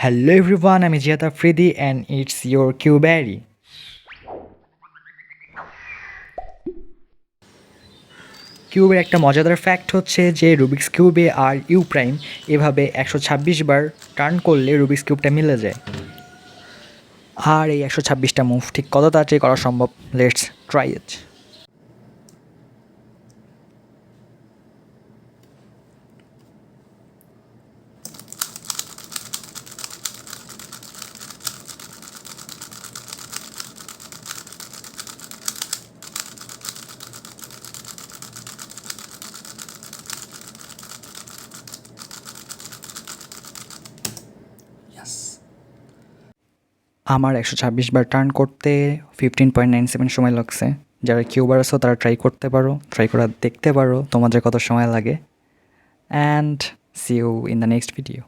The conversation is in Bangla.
Hello everyone, I'm Jiat Afridi and it's your CUbary. কিউবের একটা মজাদার ফ্যাক্ট হচ্ছে যে রুবিক্স কিউবে আর ইউ প্রাইম এভাবে 126 বার টার্ন করলে রুবিক্স কিউবটা মিলে যায়। আর এই 126টা মুভ ঠিক কত তাড়াতাড়ি করা সম্ভব, লেটস ট্রাই ইট। আমার 126 বার টার্ন করতে 15.97 সময় লাগছে। যারা কিউবার আছো তারা ট্রাই করতে পারো, ট্রাই করে দেখতে পারো তোমাদের কত সময় লাগে। And see you in the next video.